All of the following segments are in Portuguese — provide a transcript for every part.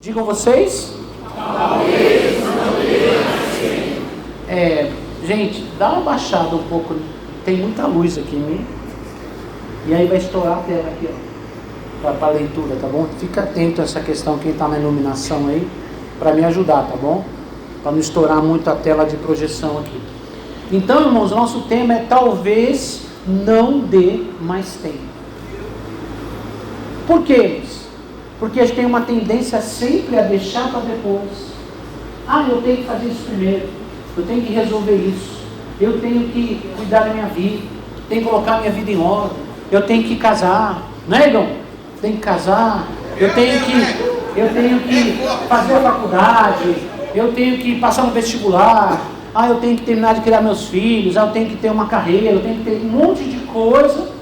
Digam vocês? Talvez não tenha assim. Gente, dá uma baixada um pouco. Tem muita luz aqui em mim. E aí vai estourar a tela aqui, ó. Para a leitura, tá bom? Fica atento a essa questão, quem está na iluminação aí, para me ajudar, tá bom? Para não estourar muito a tela de projeção aqui. Então, irmãos, nosso tema é talvez não dê mais tempo. Por quê? Porque a gente tem uma tendência sempre a deixar para depois. Eu tenho que fazer isso primeiro. Eu tenho que resolver isso. Eu tenho que cuidar da minha vida. Tenho que colocar minha vida em ordem. Eu tenho que casar. Não é, Igor? Tenho que casar. Eu tenho que fazer a faculdade. Eu tenho que passar no vestibular. Eu tenho que terminar de criar meus filhos. Eu tenho que ter uma carreira. Eu tenho que ter um monte de coisa.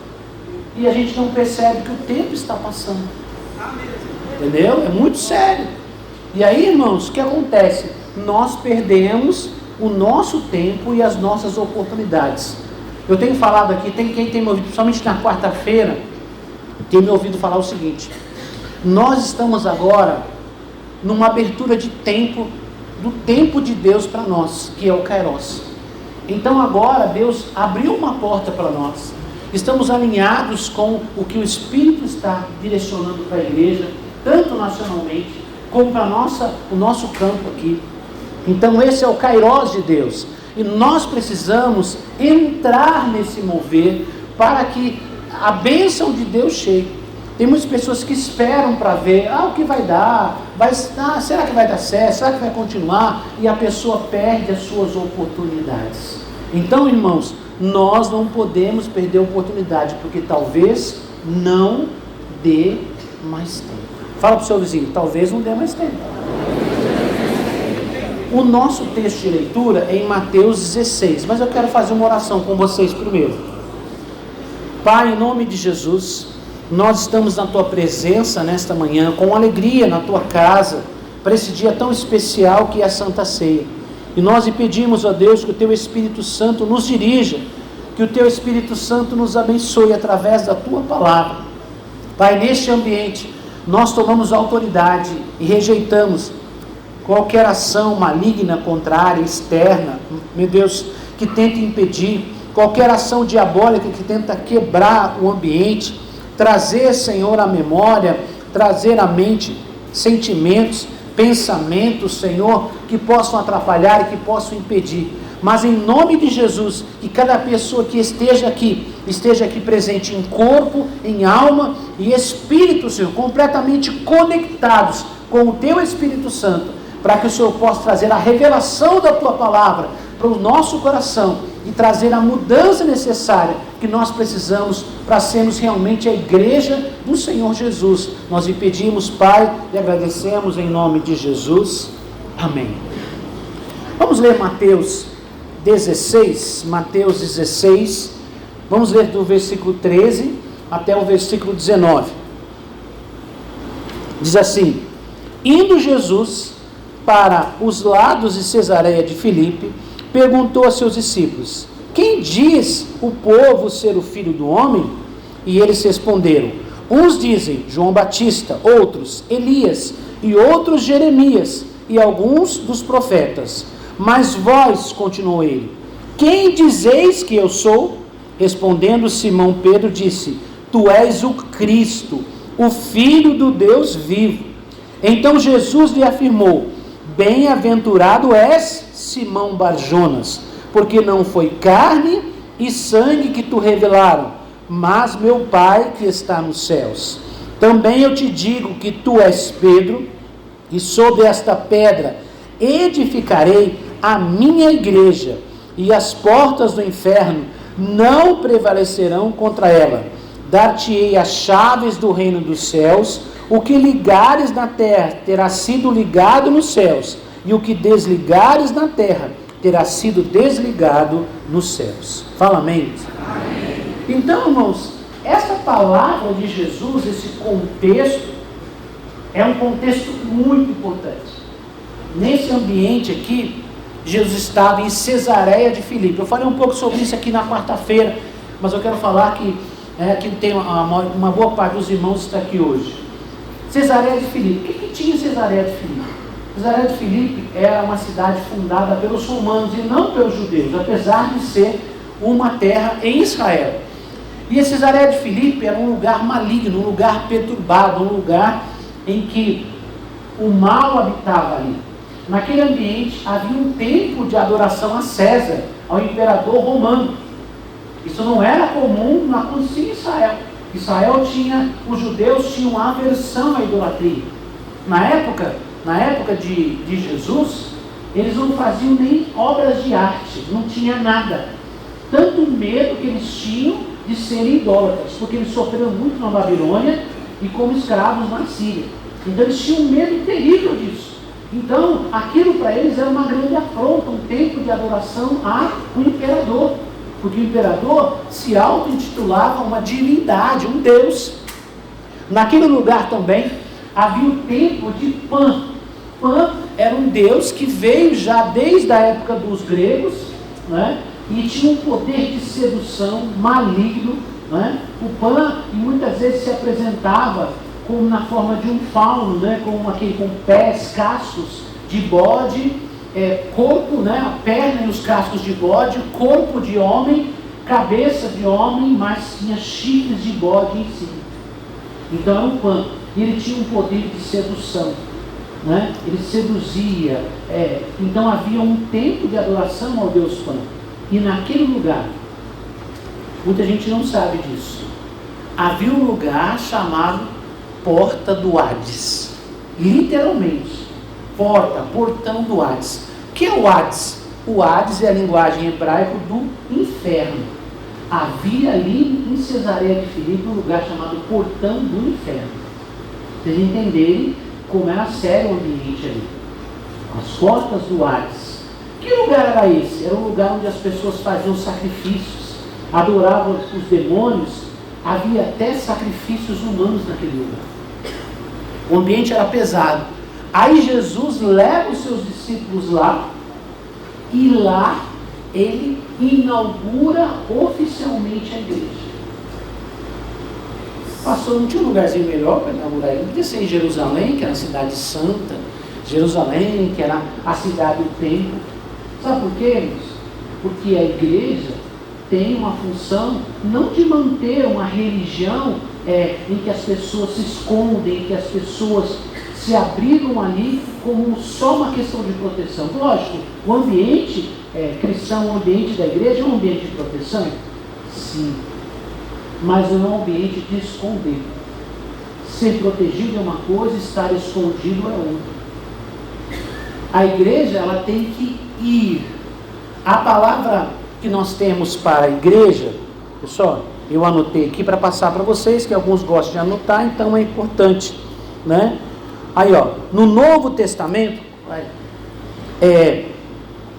E a gente não percebe que o tempo está passando. Entendeu? É muito sério. E aí, irmãos, o que acontece? Nós perdemos o nosso tempo e as nossas oportunidades. Eu tenho falado aqui, quem tem me ouvido, principalmente na quarta-feira, tem me ouvido falar o seguinte: nós estamos agora numa abertura de tempo, do tempo de Deus para nós, que é o Kairos. Então agora Deus abriu uma porta para nós. Estamos alinhados com o que o Espírito está direcionando para a igreja, tanto nacionalmente, como para o nosso campo aqui. Então esse é o Kairos de Deus. E nós precisamos entrar nesse mover para que a bênção de Deus chegue. Tem muitas pessoas que esperam para ver, o que vai dar? Será que vai dar certo? Será que vai continuar? E a pessoa perde as suas oportunidades. Então, irmãos, nós não podemos perder a oportunidade, porque talvez não dê mais tempo. Fala para o seu vizinho, talvez não dê mais tempo. O nosso texto de leitura é em Mateus 16, mas eu quero fazer uma oração com vocês primeiro. Pai, em nome de Jesus, nós estamos na Tua presença nesta manhã, com alegria na Tua casa, para esse dia tão especial que é a Santa Ceia. E nós lhe pedimos, ó Deus, que o Teu Espírito Santo nos dirija, que o Teu Espírito Santo nos abençoe através da Tua palavra. Pai, neste ambiente, nós tomamos autoridade e rejeitamos qualquer ação maligna, contrária, externa, meu Deus, que tente impedir, qualquer ação diabólica que tenta quebrar o ambiente, trazer, Senhor, a memória, trazer à mente sentimentos, pensamentos, Senhor, que possam atrapalhar e que possam impedir. Mas em nome de Jesus, que cada pessoa que esteja aqui presente em corpo, em alma e espírito, Senhor, completamente conectados com o Teu Espírito Santo, para que o Senhor possa trazer a revelação da Tua palavra para o nosso coração e trazer a mudança necessária que nós precisamos para sermos realmente a igreja do Senhor Jesus. Nós lhe pedimos, Pai, e agradecemos em nome de Jesus. Amém. Vamos ler Mateus 16, vamos ler do versículo 13 até o versículo 19. Diz assim: indo Jesus para os lados de Cesareia de Filipe, perguntou a seus discípulos: quem diz o povo ser o Filho do Homem? E eles responderam: uns dizem João Batista, outros Elias, e outros Jeremias, e alguns dos profetas. Mas vós, continuou ele, quem dizeis que eu sou? Respondendo Simão Pedro disse: tu és o Cristo, o Filho do Deus vivo. Então Jesus lhe afirmou: bem-aventurado és, Simão Barjonas, porque não foi carne e sangue que te revelaram, mas meu Pai que está nos céus. Também eu te digo que tu és Pedro, e sobre esta pedra edificarei a minha igreja, e as portas do inferno não prevalecerão contra ela. Dar-te-ei as chaves do reino dos céus. O que ligares na terra terá sido ligado nos céus, e o que desligares na terra terá sido desligado nos céus. Fala amém? Amém. Então, irmãos, essa palavra de Jesus, esse contexto, é um contexto muito importante. Nesse ambiente aqui, Jesus estava em Cesareia de Filipe. Eu falei um pouco sobre isso aqui na quarta-feira, mas eu quero falar que tem uma boa parte dos irmãos está aqui hoje. Cesareia de Filipe. O que tinha em Cesareia de Filipe? Cesareia de Filipe era uma cidade fundada pelos romanos e não pelos judeus, apesar de ser uma terra em Israel. E a Cesareia de Filipe era um lugar maligno, um lugar perturbado, um lugar em que o mal habitava ali. Naquele ambiente havia um templo de adoração a César, ao imperador romano. Isso não era comum na acontecia em Israel. Os judeus tinham aversão à idolatria. Na época de Jesus, eles não faziam nem obras de arte, não tinha nada. Tanto medo que eles tinham de serem idólatras, porque eles sofreram muito na Babilônia e como escravos na Síria. Então eles tinham um medo terrível disso. Então aquilo para eles era uma grande afronta, um templo de adoração ao imperador, porque o imperador se auto-intitulava uma divindade, um deus. Naquele lugar também havia o templo de Pan. Pan era um deus que veio já desde a época dos gregos, né? E tinha um poder de sedução maligno, né? O Pan muitas vezes se apresentava como na forma de um fauno, né? com pés cascos de bode, corpo, né? A perna e os cascos de bode, corpo de homem, cabeça de homem, mas tinha chifres de bode em cima. Então era um Pan. E ele tinha um poder de sedução, né? Ele seduzia. Então havia um templo de adoração ao Deus Pan. E naquele lugar, muita gente não sabe disso, havia um lugar chamado Porta do Hades. Literalmente, portão do Hades. O que é o Hades? O Hades é a linguagem hebraica do inferno. Havia ali em Cesareia de Filipe um lugar chamado Portão do Inferno. Vocês entenderem como era sério o ambiente ali. As portas do Hades. Que lugar era esse? Era um lugar onde as pessoas faziam sacrifícios, adoravam os demônios. Havia até sacrifícios humanos naquele lugar. O ambiente era pesado. Aí Jesus leva os seus discípulos lá, e lá ele inaugura oficialmente a igreja. Pastor, não tinha um lugarzinho melhor para inaugurar ele? Podia ser em Jerusalém, que era a cidade santa, Jerusalém, que era a cidade do templo. Sabe por quê, irmãos? Porque a igreja tem uma função não de manter uma religião em que as pessoas se escondem, em que as pessoas se abrigam ali como só uma questão de proteção. Lógico, o ambiente cristão, o ambiente da igreja é um ambiente de proteção? Sim. Mas não é um ambiente de esconder. Ser protegido é uma coisa, estar escondido é outra. A igreja, ela tem que ir. A palavra que nós temos para a igreja, pessoal, eu anotei aqui para passar para vocês, que alguns gostam de anotar, então é importante, né? Aí, ó, no Novo Testamento,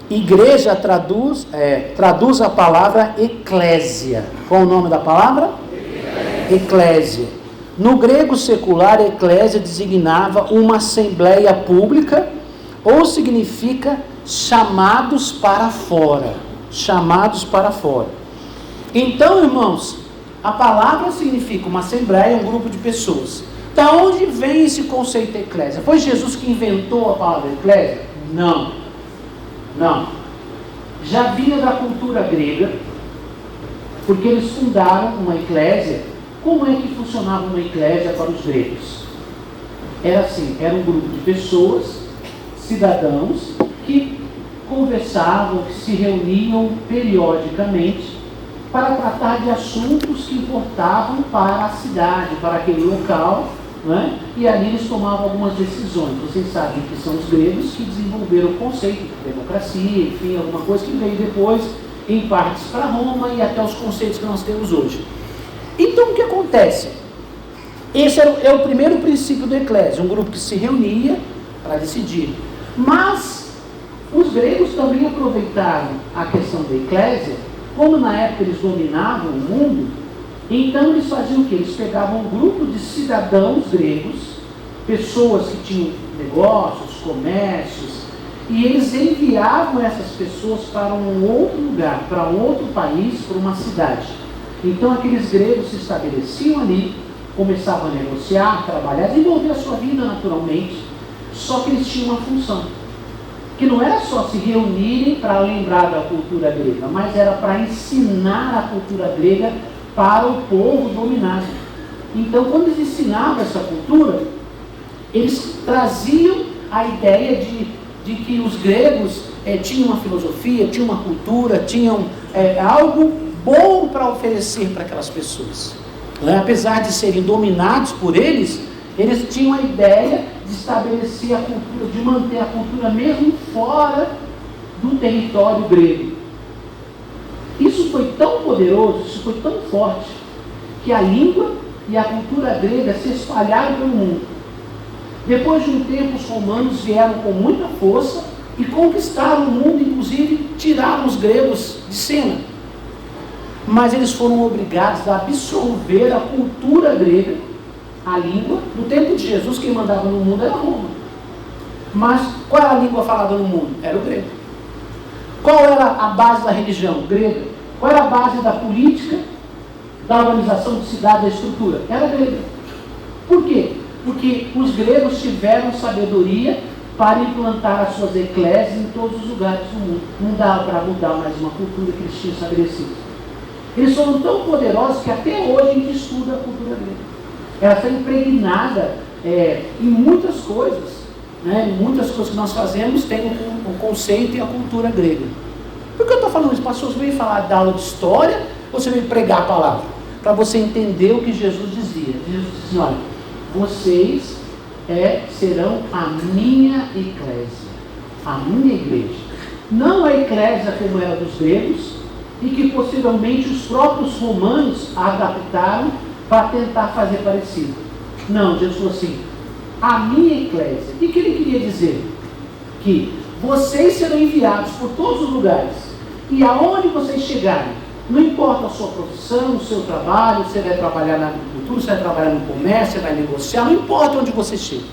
igreja traduz a palavra eclésia. Qual o nome da palavra? Eclésia. No grego secular, eclésia designava uma assembleia pública, ou significa chamados para fora. Chamados para fora. Então, irmãos, a palavra significa uma assembleia, um grupo de pessoas. Da onde vem esse conceito de eclésia? Foi Jesus que inventou a palavra eclésia? Não. Já vinha da cultura grega, porque eles fundaram uma eclésia. Como é que funcionava uma eclésia para os gregos? Era assim, era um grupo de pessoas, cidadãos, que conversavam, que se reuniam periodicamente para tratar de assuntos que importavam para a cidade, para aquele local, né? E ali eles tomavam algumas decisões. Vocês sabem que são os gregos que desenvolveram o conceito de democracia, enfim, alguma coisa que veio depois, em partes para Roma e até os conceitos que nós temos hoje. Então o que acontece? Esse é o primeiro princípio do eclésia, um grupo que se reunia para decidir. Mas os gregos também aproveitaram a questão da eclésia, como na época eles dominavam o mundo, então eles faziam o quê? Eles pegavam um grupo de cidadãos gregos, pessoas que tinham negócios, comércios, e eles enviavam essas pessoas para um outro lugar, para um outro país, para uma cidade. Então aqueles gregos se estabeleciam ali, começavam a negociar, trabalhar, desenvolver a sua vida naturalmente. Só que eles tinham uma função, que não era só se reunirem para lembrar da cultura grega, mas era para ensinar a cultura grega para o povo dominado. Então, quando eles ensinavam essa cultura, eles traziam a ideia de que os gregos tinham uma filosofia, tinham uma cultura, tinham algo bom para oferecer para aquelas pessoas. Apesar de serem dominados por eles, eles tinham a ideia de estabelecer a cultura, de manter a cultura mesmo fora do território grego. Isso foi tão poderoso, isso foi tão forte, que a língua e a cultura grega se espalharam pelo mundo. Depois de um tempo, os romanos vieram com muita força e conquistaram o mundo, inclusive tiraram os gregos de cena. Mas eles foram obrigados a absorver a cultura grega, a língua. No tempo de Jesus, quem mandava no mundo era Roma. Mas qual era a língua falada no mundo? Era o grego. Qual era a base da religião? Grega. Qual era a base da política, da organização de cidade, da estrutura? Era grega. Por quê? Porque os gregos tiveram sabedoria para implantar as suas eclésias em todos os lugares do mundo. Não dava para mudar mais uma cultura que eles tinham estabelecido. Eles foram tão poderosos que até hoje a gente estuda a cultura grega. Ela está impregnada em muitas coisas. Em muitas coisas que nós fazemos tem o conceito e a cultura grega. Por que eu estou falando isso? Pastor, você veio falar da aula de história ou você veio pregar a palavra? Para você entender o que Jesus dizia. Jesus disse assim, olha, vocês serão a minha eclésia, a minha igreja. Não a eclésia como era dos gregos, e que possivelmente os próprios romanos adaptaram para tentar fazer parecido. Não, Jesus falou assim, a minha eclésia. O que ele queria dizer? Que vocês serão enviados por todos os lugares, e aonde vocês chegarem, não importa a sua profissão, o seu trabalho, você vai trabalhar na agricultura, você vai trabalhar no comércio, você vai negociar, não importa onde você chega.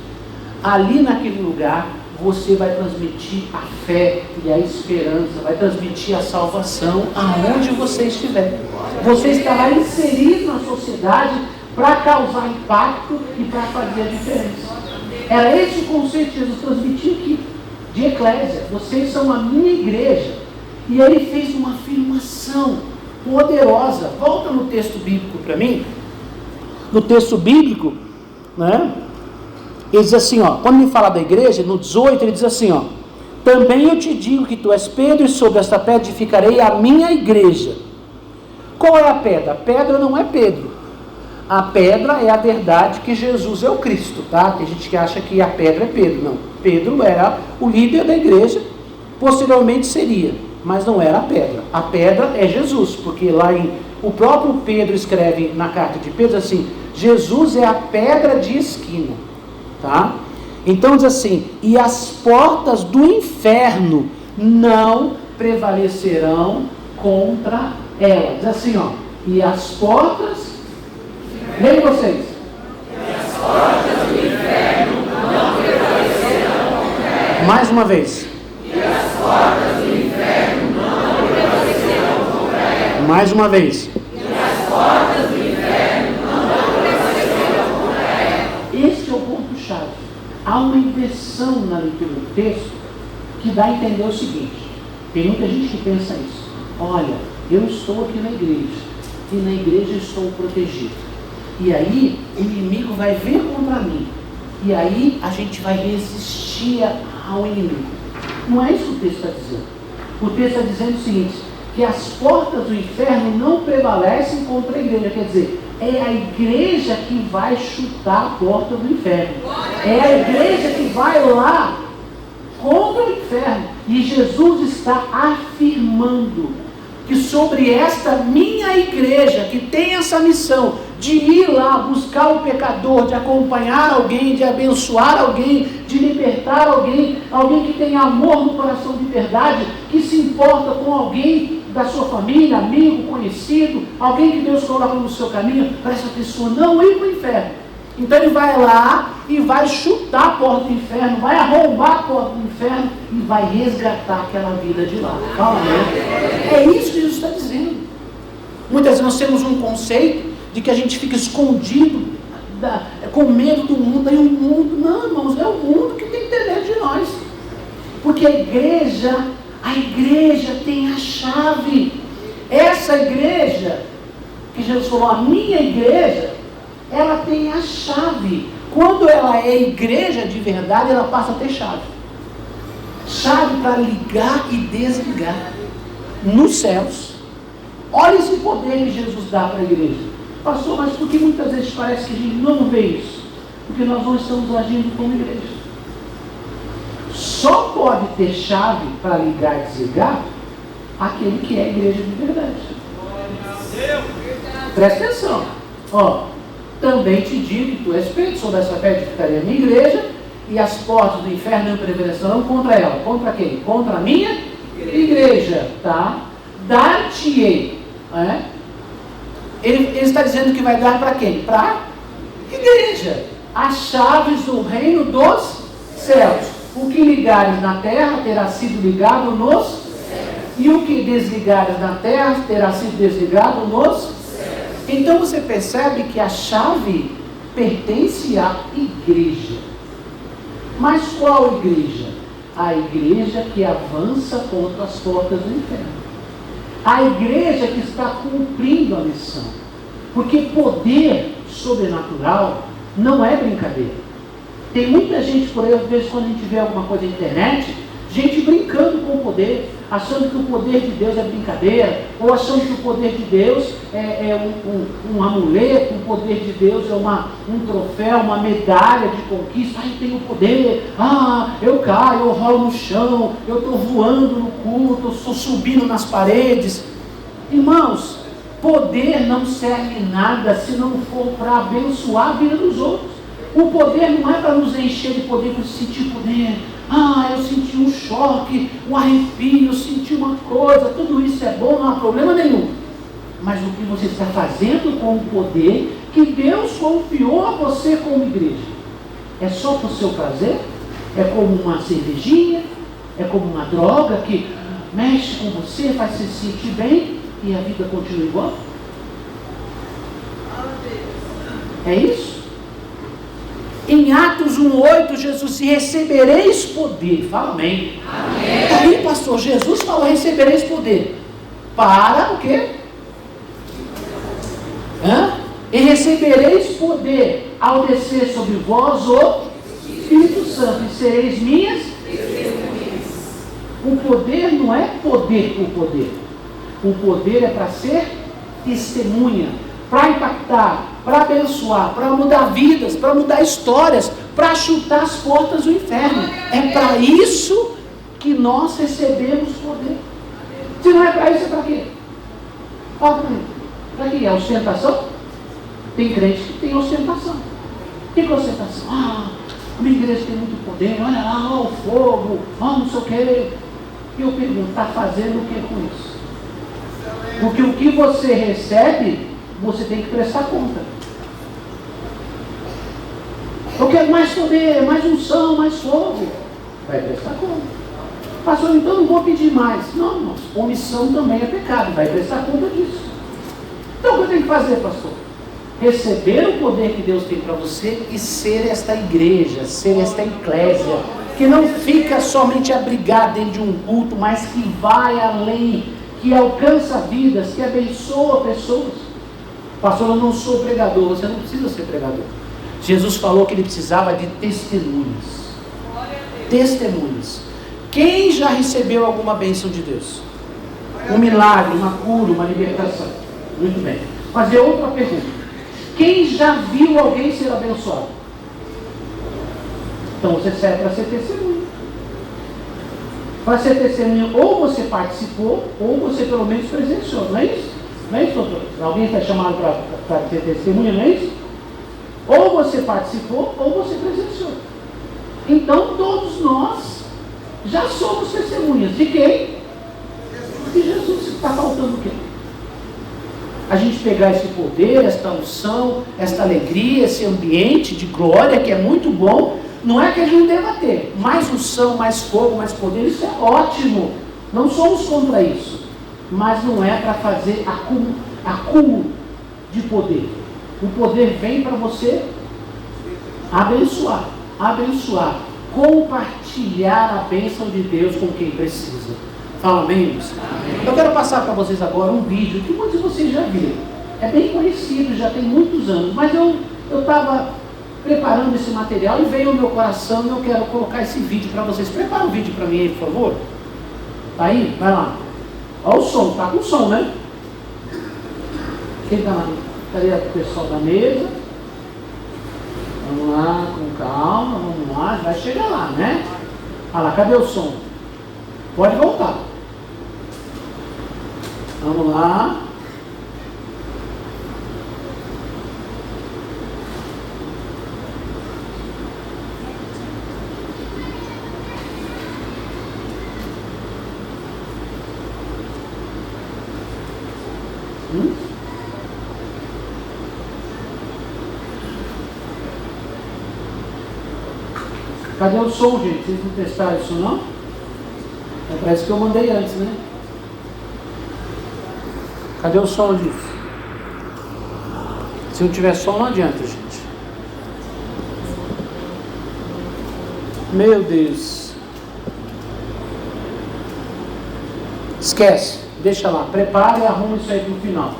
Ali naquele lugar, você vai transmitir a fé e a esperança, vai transmitir a salvação aonde você estiver. Você estará inserido na sociedade para causar impacto e para fazer a diferença. Era esse o conceito que Jesus transmitiu aqui, de eclésia. Vocês são a minha igreja. E ele fez uma afirmação poderosa. Volta no texto bíblico para mim. No texto bíblico, ele diz assim, quando ele fala da igreja, no 18, ele diz assim, também eu te digo que tu és Pedro, e sobre esta pedra edificarei a minha igreja. Qual é a pedra? A pedra não é Pedro. A pedra é a verdade que Jesus é o Cristo, tá? Tem gente que acha que a pedra é Pedro. Não, Pedro era o líder da igreja, posteriormente seria, mas não era a pedra. A pedra é Jesus, porque o próprio Pedro escreve na carta de Pedro assim, Jesus é a pedra de esquina, tá? Então diz assim, e as portas do inferno não prevalecerão contra ela. Diz assim, e as portas, leem vocês. E as portas do inferno não prevalecerão contra ela. Mais uma vez. E as portas do inferno não prevalecerão contra ela. Mais uma vez. E as portas do inferno não prevalecerão contra ela. Este é o ponto-chave. Há uma inversão na leitura do texto que dá a entender o seguinte. Tem muita gente que pensa isso. Olha, eu estou aqui na igreja, e na igreja eu estou protegido. E aí, o inimigo vai vir contra mim. E aí, a gente vai resistir ao inimigo. Não é isso que o texto está dizendo. O texto está dizendo o seguinte, que as portas do inferno não prevalecem contra a igreja. Quer dizer, é a igreja que vai chutar a porta do inferno. É a igreja que vai lá contra o inferno. E Jesus está afirmando que sobre esta minha igreja, que tem essa missão de ir lá buscar o pecador, de acompanhar alguém, de abençoar alguém, de libertar alguém, alguém que tem amor no coração de verdade, que se importa com alguém da sua família, amigo, conhecido, alguém que Deus coloca no seu caminho, para essa pessoa não ir para o inferno. Então ele vai lá e vai chutar a porta do inferno, vai arrombar a porta do inferno e vai resgatar aquela vida de lá. É isso que Jesus está dizendo. Muitas vezes nós temos um conceito de que a gente fica escondido com medo do mundo, aí o mundo, não, irmãos, é o mundo que tem que ter medo de nós. Porque a igreja tem a chave. Essa igreja, que Jesus falou, a minha igreja, ela tem a chave. Quando ela é igreja de verdade, ela passa a ter chave. Chave para ligar e desligar nos céus. Olha esse poder que Jesus dá para a igreja. Pastor, mas por que muitas vezes parece que a gente não vê isso? Porque nós não estamos agindo como igreja. Só pode ter chave para ligar e desligar aquele que é igreja de verdade. Presta atenção. Também te digo que tu és Pedro, sobre essa pedra edificarei a minha igreja, e as portas do inferno não prevalecerão contra ela. Contra quem? Contra a minha igreja. Tá? Dar-te-ei. Ele está dizendo que vai dar para quem? Para a igreja. As chaves do reino dos céus. O que ligares na terra terá sido ligado nos céus. E o que desligares na terra terá sido desligado nos céus. Então você percebe que a chave pertence à igreja. Mas qual igreja? A igreja que avança contra as portas do inferno. A igreja que está cumprindo a missão. Porque poder sobrenatural não é brincadeira. Tem muita gente por aí, às vezes quando a gente vê alguma coisa na internet, gente brincando com o poder, achando que o poder de Deus é brincadeira, ou achando que o poder de Deus é um amuleto, o poder de Deus é um troféu, uma medalha de conquista. Eu tenho poder, eu caio, eu rolo no chão, eu estou voando no culto, eu estou subindo nas paredes. Irmãos, poder não serve nada se não for para abençoar a vida dos outros. O poder não é para nos encher de poder, para sentir poder. Eu senti um choque, um arrepio, eu senti uma coisa, tudo isso é bom, não há problema nenhum. Mas o que você está fazendo com o poder que Deus confiou a você como igreja? É só para o seu prazer? É como uma cervejinha? É como uma droga que mexe com você, faz você se sentir bem e a vida continua igual? É isso? Em Atos 1,8, Jesus disse, recebereis poder. Fala amém. Amém. Aí, pastor, Jesus falou, recebereis poder. Para o quê? E recebereis poder ao descer sobre vós o Espírito Santo, e sereis minhas testemunhas. O poder não é poder por poder. O poder é para ser testemunha, para impactar, para abençoar, para mudar vidas, para mudar histórias, para chutar as portas do inferno. É para isso que nós recebemos poder. Se não é para isso, é para quê? Fala para mim. Para quê? É ostentação? Tem crente que tem ostentação. O que é ostentação? A minha igreja tem muito poder, olha lá, o fogo, não sei o quê. E eu pergunto, está fazendo o que com isso? Porque o que você recebe, você tem que prestar conta. Eu quero mais poder, mais unção, mais fogo. Vai prestar conta. Pastor, então não vou pedir mais. Não, irmãos, omissão também é pecado. Vai prestar conta disso. Então o que eu tenho que fazer, pastor? Receber o poder que Deus tem para você e ser esta igreja, ser esta eclésia, que não fica somente abrigada dentro de um culto, mas que vai além, que alcança vidas, que abençoa pessoas. Pastor, eu não sou pregador. Você não precisa ser pregador. Jesus falou que ele precisava de testemunhas. Testemunhas. Quem já recebeu alguma bênção de Deus? Um milagre, uma cura, uma libertação. Muito bem. Fazer outra pergunta. Quem já viu alguém ser abençoado? Então você serve para ser testemunha. Para ser testemunha, ou você participou, ou você pelo menos presenciou, não é isso? Não é isso, doutor? Alguém está chamado para ser testemunha, não é isso? Ou você participou, ou você presenciou. Então todos nós já somos testemunhas. De quem? De Jesus. Está faltando o quê? A gente pegar esse poder, esta unção, esta alegria, esse ambiente de glória que é muito bom. Não é que a gente não deva ter mais unção, mais fogo, mais poder, isso é ótimo. Não somos contra isso. Mas não é para fazer acúmulo de poder. O poder vem para você Abençoar, abençoar, compartilhar a bênção de Deus com quem precisa. Fala, amém, irmãos? Eu quero passar para vocês agora um vídeo que muitos de vocês já viram. É bem conhecido, já tem muitos anos, mas eu estava preparando esse material e veio ao meu coração e eu quero colocar esse vídeo para vocês. Prepara o vídeo para mim aí, por favor. Tá aí? Vai lá. Olha o som, tá com som, né? Quem tá lá? Cadê o pessoal da mesa? Vamos lá, com calma, vamos lá, vai chegar lá, né? Olha lá, cadê o som? Pode voltar. Vamos lá. Cadê o som, gente? Vocês não testaram isso, não? Parece que eu mandei antes, né? Cadê o som disso? Se não tiver som, não adianta, gente. Meu Deus. Esquece. Deixa lá. Prepara e arruma isso aí pro final.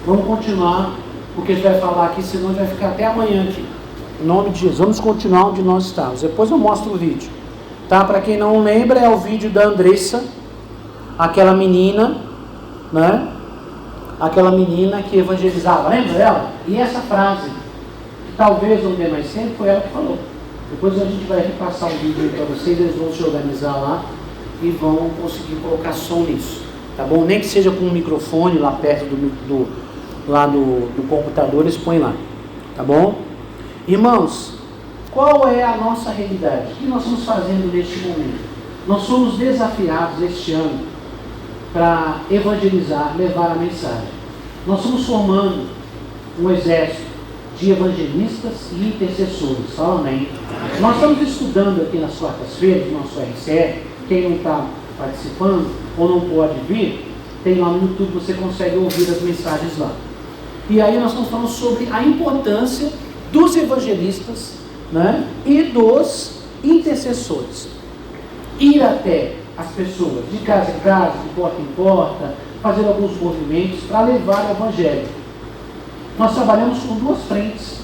Vamos continuar, porque a gente vai falar aqui, senão vai ficar até amanhã aqui. Em nome de Jesus, vamos continuar onde nós estamos. Depois eu mostro o vídeo. Tá? Para quem não lembra, é o vídeo da Andressa, aquela menina, né? Aquela menina que evangelizava, lembra dela? E essa frase, que talvez não dê mais tempo, foi ela que falou. Depois a gente vai repassar o vídeo aí para vocês, eles vão se organizar lá e vão conseguir colocar som nisso. Tá bom? Nem que seja com um microfone lá perto do computador, eles põem lá. Tá bom? Irmãos, qual é a nossa realidade? O que nós estamos fazendo neste momento? Nós somos desafiados este ano para evangelizar, levar a mensagem. Nós estamos formando um exército de evangelistas e intercessores. Fala amém. Nós estamos estudando aqui nas quartas-feiras, no nosso RCE. Quem não está participando ou não pode vir, tem lá no YouTube, você consegue ouvir as mensagens lá. E aí nós estamos falando sobre a importância dos evangelistas, né, e dos intercessores. Ir até as pessoas, de casa em casa, de porta em porta, fazer alguns movimentos para levar o evangelho. Nós trabalhamos com duas frentes,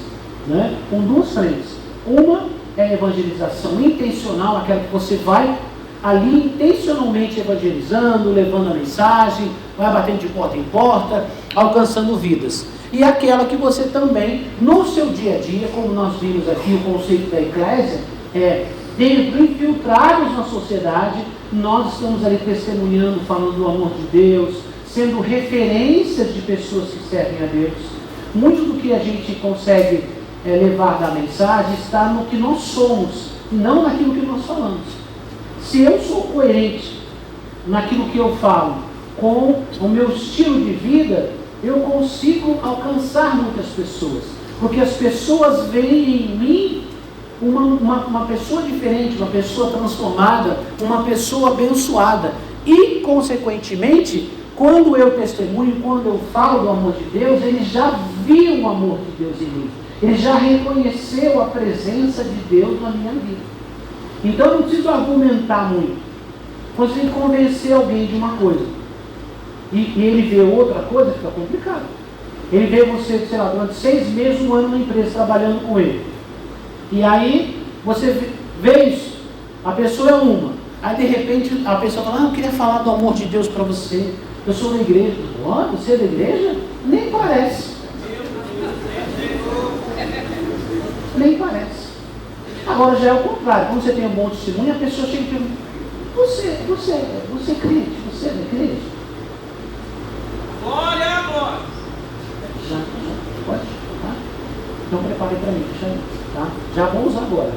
né, com duas frentes. Uma é a evangelização intencional, aquela que você vai ali intencionalmente evangelizando, levando a mensagem, vai batendo de porta em porta, alcançando vidas. E aquela que você também, no seu dia a dia, como nós vimos aqui o conceito da eclésia, dentro, infiltrados na sociedade, nós estamos ali testemunhando, falando do amor de Deus, sendo referências de pessoas que servem a Deus. Muito do que a gente consegue levar da mensagem está no que nós somos, e não naquilo que nós falamos. Se eu sou coerente naquilo que eu falo, com o meu estilo de vida, eu consigo alcançar muitas pessoas, porque as pessoas veem em mim uma pessoa diferente, uma pessoa transformada, uma pessoa abençoada, e consequentemente, quando eu testemunho, quando eu falo do amor de Deus, ele já viu o amor de Deus em mim, ele já reconheceu a presença de Deus na minha vida. Então eu não preciso argumentar muito. Você tem que convencer alguém de uma coisa e ele vê outra coisa, fica complicado. Ele vê você, sei lá, durante 6 meses, 1 ano na empresa trabalhando com ele. E aí você vê isso. A pessoa é uma. Aí de repente a pessoa fala, eu queria falar do amor de Deus para você. Eu sou da igreja. Você é da igreja? Nem parece. Nem parece. Agora já é o contrário. Quando você tem um bom testemunho, a pessoa chega e pergunta, você é crente? Você é da igreja? Glória a Deus! Já, pode? Tá? Então prepare para mim, deixa aí, tá? Já vou usar agora,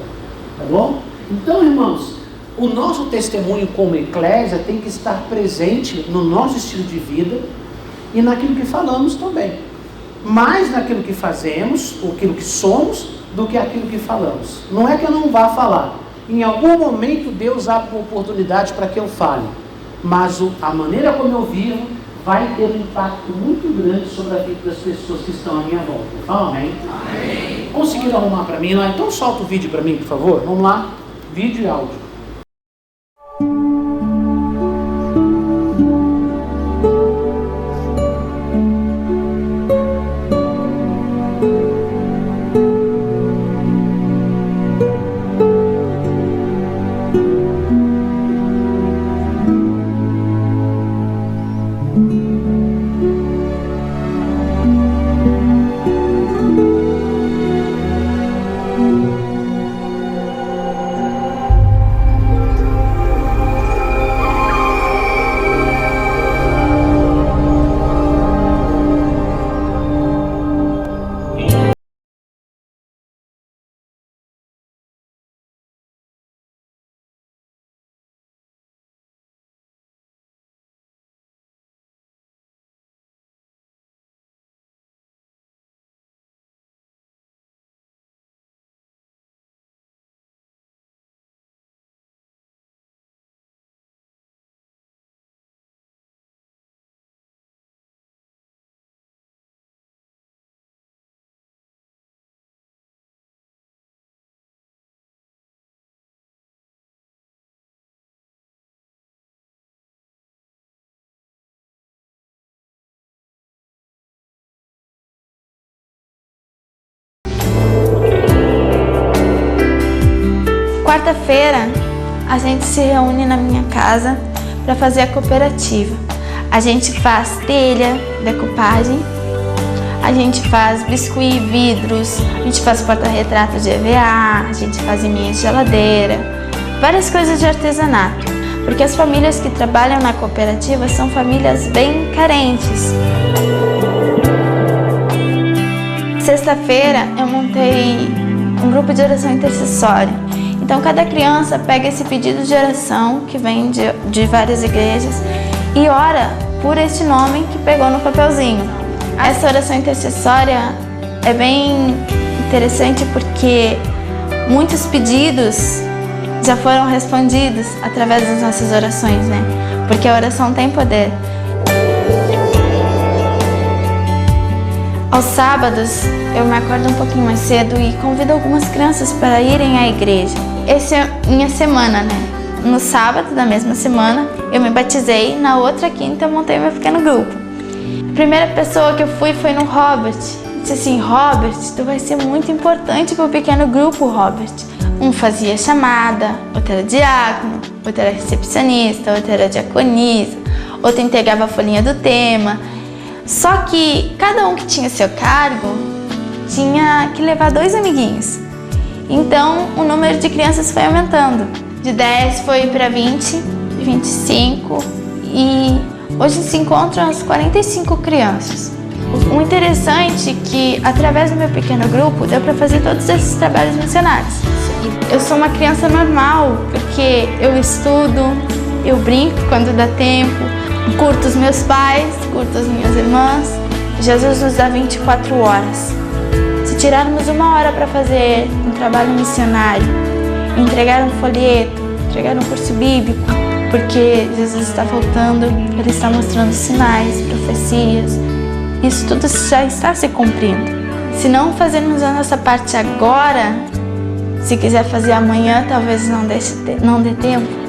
tá bom? Então, irmãos, o nosso testemunho como eclésia tem que estar presente no nosso estilo de vida e naquilo que falamos também. Mais naquilo que fazemos, aquilo que somos, do que aquilo que falamos. Não é que eu não vá falar. Em algum momento Deus abre uma oportunidade para que eu fale. Mas a maneira como eu vivo vai ter um impacto muito grande sobre a vida das pessoas que estão à minha volta. Fala amém? Amém. Conseguiram arrumar para mim lá? Então solta o vídeo para mim, por favor. Vamos lá. Vídeo e áudio. Quarta-feira, a gente se reúne na minha casa para fazer a cooperativa. A gente faz telha, decupagem, a gente faz biscuit, vidros, a gente faz porta-retrato de EVA, a gente faz imã de geladeira, várias coisas de artesanato. Porque as famílias que trabalham na cooperativa são famílias bem carentes. Sexta-feira eu montei um grupo de oração intercessória. Então cada criança pega esse pedido de oração que vem de várias igrejas e ora por este nome que pegou no papelzinho. Essa oração intercessória é bem interessante porque muitos pedidos já foram respondidos através das nossas orações, né? Porque a oração tem poder. Aos sábados, eu me acordo um pouquinho mais cedo e convido algumas crianças para irem à igreja. Essa é minha semana, né? No sábado da mesma semana, eu me batizei, na outra quinta eu montei meu pequeno grupo. A primeira pessoa que eu fui foi no Robert. Eu disse assim, Robert, tu vai ser muito importante para o pequeno grupo, Robert. Um fazia chamada, outro era diácono, outro era recepcionista, outro era diaconisa, outro entregava a folhinha do tema. Só que cada um que tinha seu cargo tinha que levar 2 amiguinhos. Então o número de crianças foi aumentando. De 10 foi para 20, 25 e hoje se encontram as 45 crianças. O interessante é que através do meu pequeno grupo deu para fazer todos esses trabalhos missionários. Eu sou uma criança normal porque eu estudo, eu brinco quando dá tempo, curto os meus pais, curto as minhas irmãs. Jesus nos dá 24 horas. Se tirarmos 1 hora para fazer um trabalho missionário, entregar um folheto, entregar um curso bíblico, porque Jesus está voltando, Ele está mostrando sinais, profecias, isso tudo já está se cumprindo. Se não fazermos a nossa parte agora, se quiser fazer amanhã, talvez não dê tempo.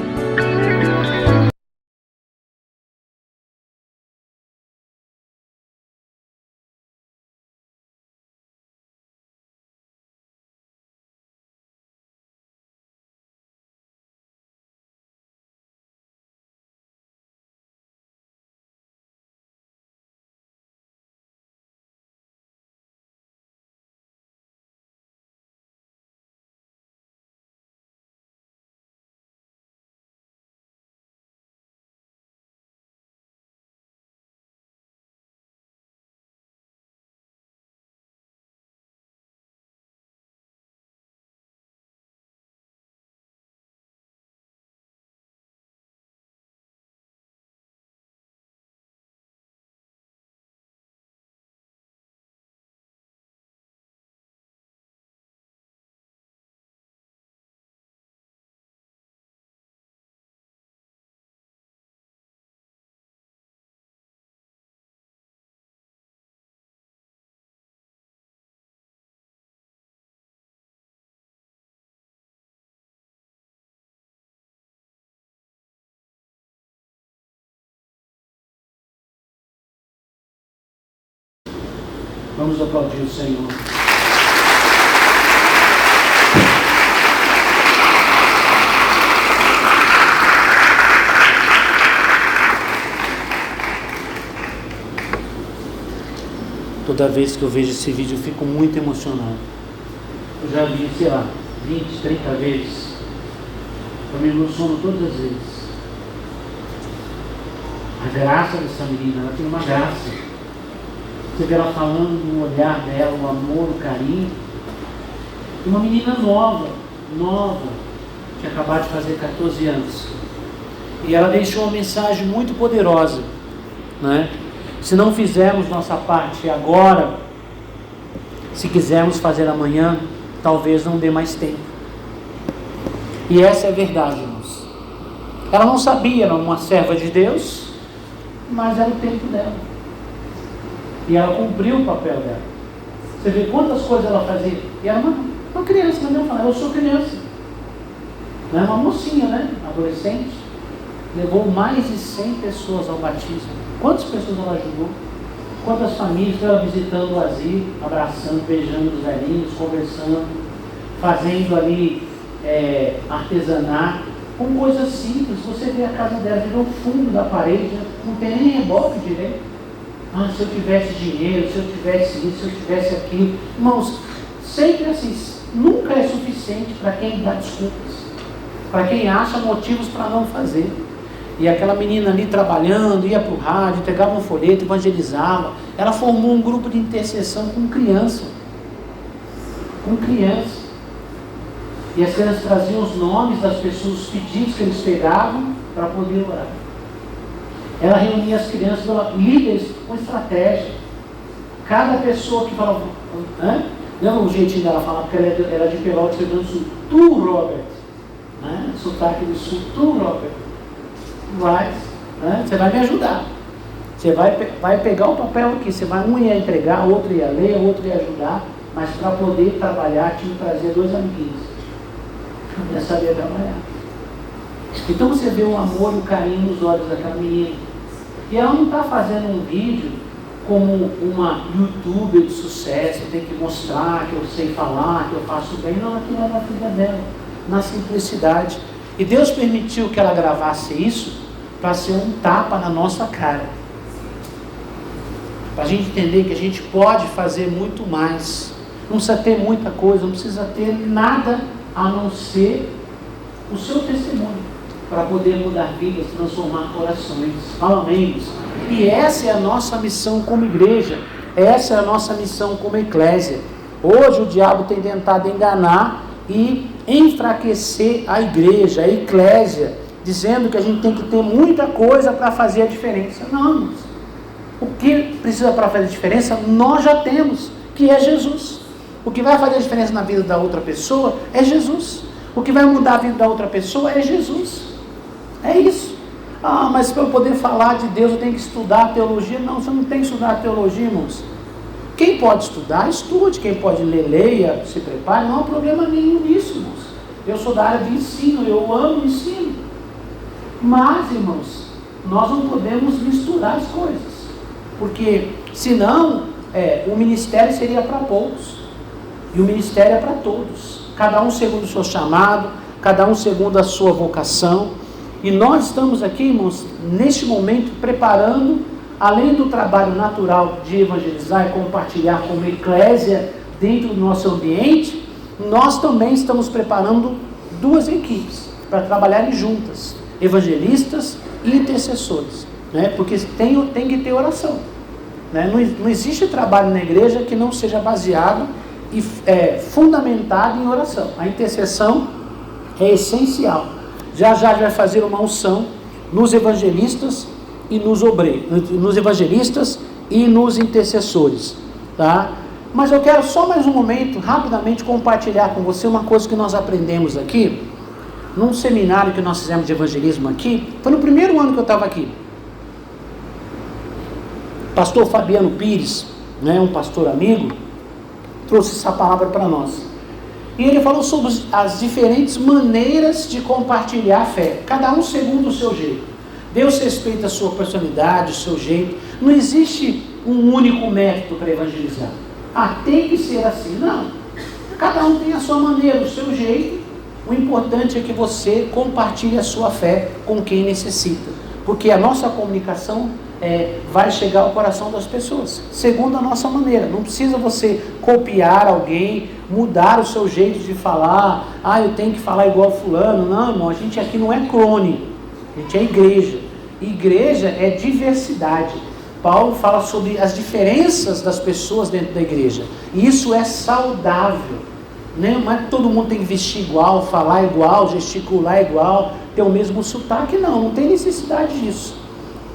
Vamos aplaudir o Senhor. Toda vez que eu vejo esse vídeo eu fico muito emocionado. Eu já vi, sei lá, 20, 30 vezes. Eu me emociono todas as vezes. A graça dessa menina, ela tem uma graça. Você vê ela falando no olhar dela, o amor, o carinho. Uma menina nova, que acabou de fazer 14 anos. E ela deixou uma mensagem muito poderosa, né? Se não fizermos nossa parte agora, se quisermos fazer amanhã, talvez não dê mais tempo. E essa é a verdade, irmãos. Ela não sabia, era uma serva de Deus, mas era o tempo dela. E ela cumpriu o papel dela. Você vê quantas coisas ela fazia. E era uma criança, né? Eu sou criança. Não é uma mocinha, né? Adolescente. Levou mais de 100 pessoas ao batismo. Quantas pessoas ela ajudou? Quantas famílias ela visitando o asilo, abraçando, beijando os velhinhos, conversando, fazendo ali artesanato, com coisas simples. Você vê a casa dela, virou o fundo da parede, não tem nem reboque direito. Ah, se eu tivesse dinheiro, se eu tivesse isso, se eu tivesse aquilo. Irmãos, sempre assim, nunca é suficiente para quem dá desculpas, para quem acha motivos para não fazer. E aquela menina ali trabalhando, ia para o rádio, entregava um folheto, evangelizava. Ela formou um grupo de intercessão com criança. E as crianças traziam os nomes das pessoas, os pedidos que eles pegavam para poder orar. Ela reunia as crianças, líderes com estratégia. Cada pessoa que falava, lembra o jeitinho dela falar, porque ela era de Pelotas, Rio Grande do Sul. Tu, Robert, sotaque do Sul, tu, Robert. Você vai me ajudar. Você vai pegar o papel aqui. Um ia entregar, outro ia ler, outro ia ajudar. Mas para poder trabalhar, tinha que trazer 2 amiguinhos. Eu sabia trabalhar. Então você vê o amor e o carinho nos olhos daquela menina. E ela não está fazendo um vídeo como uma youtuber de sucesso. Eu tenho que mostrar que eu sei falar, que eu faço bem. Não, aquilo é na vida dela, na simplicidade. E Deus permitiu que ela gravasse isso para ser um tapa na nossa cara. Para a gente entender que a gente pode fazer muito mais. Não precisa ter muita coisa, não precisa ter nada a não ser o seu testemunho. Para poder mudar vidas, transformar corações. Amém? E essa é a nossa missão como igreja. Essa é a nossa missão como eclésia. Hoje o diabo tem tentado enganar e enfraquecer a igreja, a eclésia, dizendo que a gente tem que ter muita coisa para fazer a diferença. Não, irmãos. O que precisa para fazer a diferença, nós já temos, que é Jesus. O que vai fazer a diferença na vida da outra pessoa é Jesus. O que vai mudar a vida da outra pessoa é Jesus. É isso. Ah, mas para eu poder falar de Deus eu tenho que estudar teologia. Não, você não tem que estudar teologia, irmãos. Quem pode estudar, estude. Quem pode ler, leia, se prepare. Não há problema nenhum nisso, irmãos. Eu sou da área de ensino, eu amo o ensino. Mas, irmãos, nós não podemos misturar as coisas. Porque, senão, o ministério seria para poucos. E o ministério é para todos. Cada um segundo o seu chamado, cada um segundo a sua vocação. E nós estamos aqui, irmãos, neste momento, preparando, além do trabalho natural de evangelizar e compartilhar como eclésia dentro do nosso ambiente, nós também estamos preparando 2 equipes para trabalharem juntas, evangelistas e intercessores, né? Porque tem que ter oração, né? Não existe trabalho na igreja que não seja baseado e fundamentado em oração. A intercessão é essencial. Já vai fazer uma unção nos evangelistas e nos obreiros, nos evangelistas e nos intercessores, tá? Mas eu quero só mais um momento, rapidamente, compartilhar com você uma coisa que nós aprendemos aqui, num seminário que nós fizemos de evangelismo aqui. Foi no primeiro ano que eu estava aqui. Pastor Fabiano Pires, né, um pastor amigo, trouxe essa palavra para nós. E ele falou sobre as diferentes maneiras de compartilhar a fé, cada um segundo o seu jeito. Deus respeita a sua personalidade, o seu jeito. Não existe um único método para evangelizar. tem que ser assim. Não. Cada um tem a sua maneira, o seu jeito. O importante é que você compartilhe a sua fé com quem necessita. Porque a nossa comunicação vai chegar ao coração das pessoas, segundo a nossa maneira. Não precisa você copiar alguém, mudar o seu jeito de falar. Eu tenho que falar igual fulano. Não, irmão, a gente aqui não é clone. A gente é igreja. Igreja é diversidade. Paulo fala sobre as diferenças das pessoas dentro da igreja. E isso é saudável. Não é que todo mundo tem que vestir igual, falar igual, gesticular igual, ter o mesmo sotaque. Não tem necessidade disso.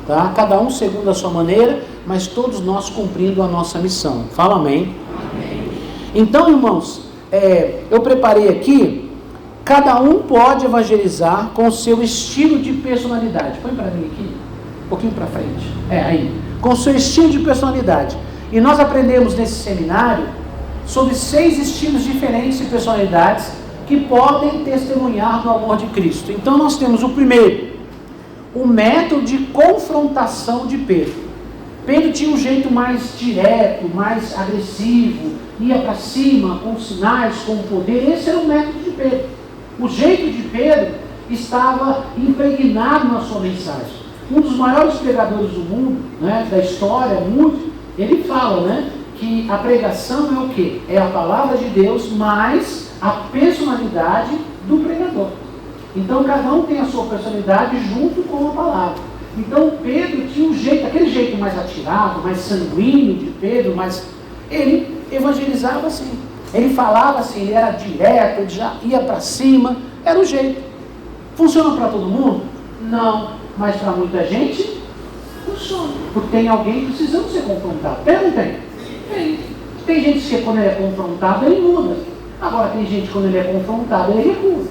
Tá? Cada um segundo a sua maneira, mas todos nós cumprindo a nossa missão. Fala amém. Amém. Então, irmãos, eu preparei aqui. Cada um pode evangelizar com o seu estilo de personalidade. Põe para mim aqui, um pouquinho para frente. Aí. Com o seu estilo de personalidade. E nós aprendemos nesse seminário sobre 6 estilos diferentes de personalidades que podem testemunhar do amor de Cristo. Então nós temos o primeiro, o método de confrontação de Pedro. Pedro tinha um jeito mais direto, mais agressivo, ia para cima com sinais, com poder. Esse era o método de Pedro. O jeito de Pedro estava impregnado na sua mensagem. Um dos maiores pregadores do mundo, da história, ele fala, que a pregação é o quê? É a palavra de Deus mais a personalidade do pregador. Então cada um tem a sua personalidade junto com a palavra. Então Pedro tinha um jeito, aquele jeito mais atirado, mais sanguíneo de Pedro, mas ele evangelizava assim. Ele falava assim, ele era direto, ele já ia para cima, era o jeito. Funciona para todo mundo? Não, mas para muita gente funciona. Porque tem alguém precisando ser confrontado. Tem ou não tem? Tem gente que quando ele é confrontado, ele muda. Agora tem gente que quando ele é confrontado, ele recua.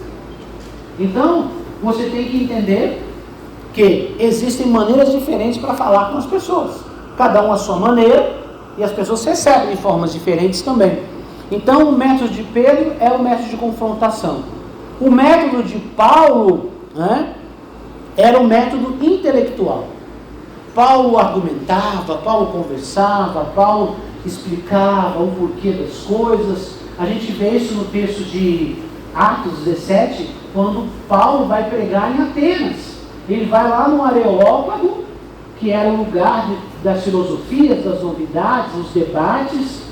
Então, você tem que entender que existem maneiras diferentes para falar com as pessoas. Cada um a sua maneira, e as pessoas recebem de formas diferentes também. Então, o método de Pedro é o método de confrontação. O método de Paulo era o método intelectual. Paulo argumentava, Paulo conversava, Paulo explicava o porquê das coisas. A gente vê isso no texto de Atos 17, quando Paulo vai pregar em Atenas. Ele vai lá no Areópago, que era o lugar das filosofias, das novidades, dos debates,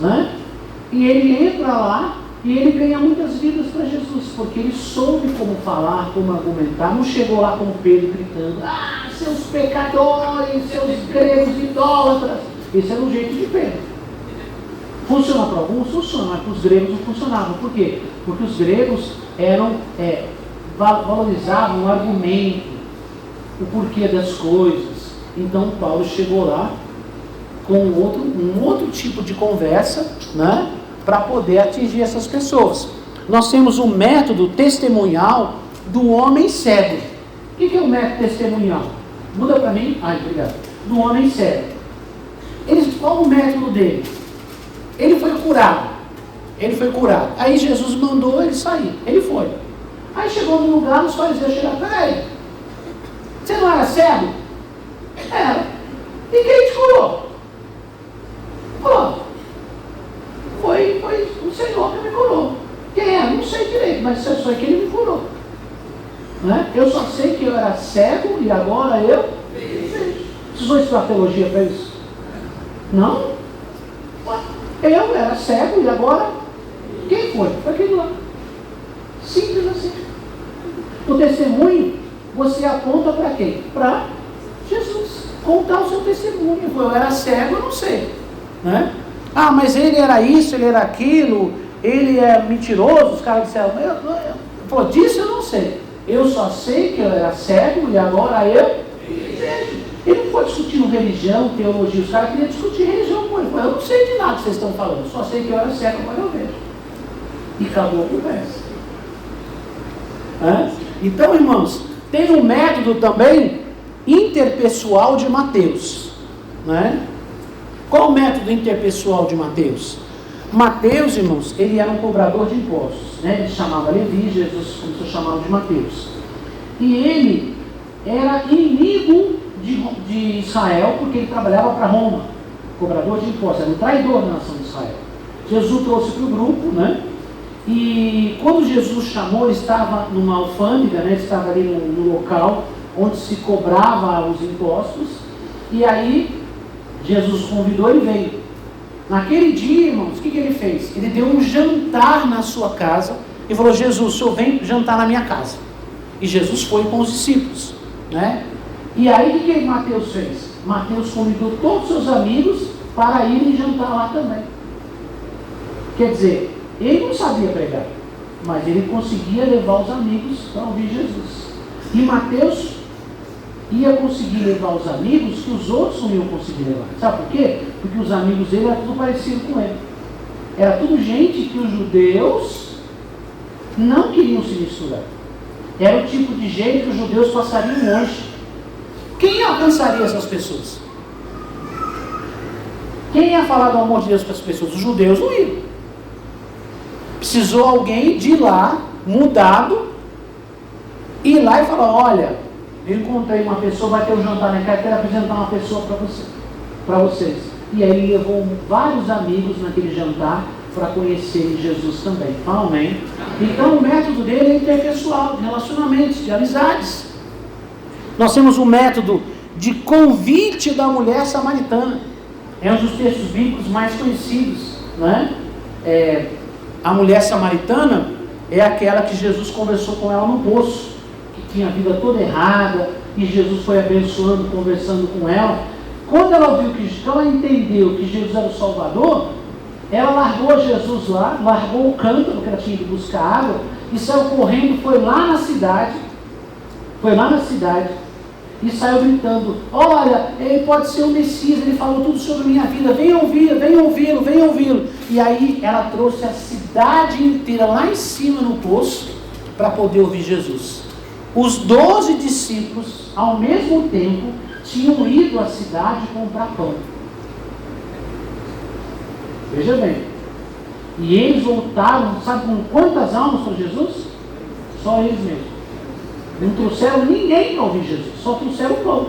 e ele entra lá e ele ganha muitas vidas para Jesus, porque ele soube como falar, como argumentar. Não chegou lá como Pedro gritando, seus pecadores, seus gregos idólatras. Esse era o jeito de Pedro. Funciona para alguns? Funciona, mas para os gregos não funcionava. Por quê? Porque os gregos valorizavam o argumento, o porquê das coisas. Então Paulo chegou lá com um outro tipo de conversa, para poder atingir essas pessoas. Nós temos o método testemunhal do homem cego. O que é o método testemunhal? Muda para mim. Obrigado. Do homem cego. Qual o método dele? Ele foi curado. Aí Jesus mandou ele sair. Ele foi. Aí chegou no lugar, os fariseus chegaram. Peraí, você não era cego? Era. E quem te curou? Foi o Senhor que me curou. Quem é? Não sei direito, mas eu sei que Ele me curou. Eu só sei que eu era cego e agora eu vejo. Precisou estudar teologia para isso? Não? Eu era cego e agora quem foi? Foi aquele lá. Simples assim. O testemunho, você aponta para quem? Para Jesus. Contar o seu testemunho. Eu era cego, eu não sei. Mas ele era isso, ele era aquilo, ele é mentiroso. Os caras disseram, disso eu não sei. Eu só sei que eu era cego e agora eu vejo. Ele não pode discutir religião, teologia. Os caras queriam discutir religião com ele. Eu não sei de nada que vocês estão falando. Eu só sei que eu era cego, agora eu vejo. E acabou a conversa. Então, irmãos, tem um método também interpessoal de Mateus. Qual o método interpessoal de Mateus? Mateus, irmãos, ele era um cobrador de impostos. Ele chamava Levi, Jesus começou a chamá-lo de Mateus. E ele era inimigo de Israel, porque ele trabalhava para Roma. Cobrador de impostos, era um traidor da nação de Israel. Jesus trouxe para o grupo, né? E quando Jesus chamou, ele estava numa alfândega, né? Ele estava ali no local onde se cobrava os impostos. E aí, Jesus convidou e veio. Naquele dia, irmãos, o que ele fez? Ele deu um jantar na sua casa e falou: Jesus, o senhor vem jantar na minha casa. E Jesus foi com os discípulos, né? E aí, o que Mateus fez? Mateus convidou todos os seus amigos para irem jantar lá também. Quer dizer, ele não sabia pregar, mas ele conseguia levar os amigos para ouvir Jesus. E Mateus ia conseguir levar os amigos que os outros não iam conseguir levar. Sabe por quê? Porque os amigos dele eram tudo parecido com ele. Era tudo gente que os judeus não queriam se misturar. Era o tipo de gente que os judeus passariam longe. Quem alcançaria essas pessoas? Quem ia falar do amor de Deus para as pessoas? Os judeus não iam. Precisou alguém de lá, mudado, ir lá e falar: olha, eu encontrei uma pessoa, vai ter um jantar na casa, quero apresentar uma pessoa para vocês. E aí ele levou vários amigos naquele jantar para conhecerem Jesus também. Amém? Então o método dele é interpessoal, de relacionamentos, de amizades. Nós temos o método de convite da mulher samaritana. É um dos textos bíblicos mais conhecidos, né? A mulher samaritana é aquela que Jesus conversou com ela no poço, que tinha a vida toda errada, e Jesus foi abençoando, conversando com ela. Quando ela ouviu ela entendeu que Jesus era o Salvador, ela largou Jesus lá, largou o cântaro, que ela tinha ido buscar água, e saiu correndo, foi lá na cidade, e saiu gritando: olha, ele pode ser o Messias, ele falou tudo sobre minha vida, venham ouvi-lo. E aí ela trouxe a cidade inteira lá em cima no poço, para poder ouvir Jesus. Os 12 discípulos, ao mesmo tempo, tinham ido à cidade comprar pão. Veja bem. E eles voltaram, sabe com quantas almas para Jesus? Só eles mesmos. Não trouxeram ninguém para ouvir Jesus, só trouxeram o pão.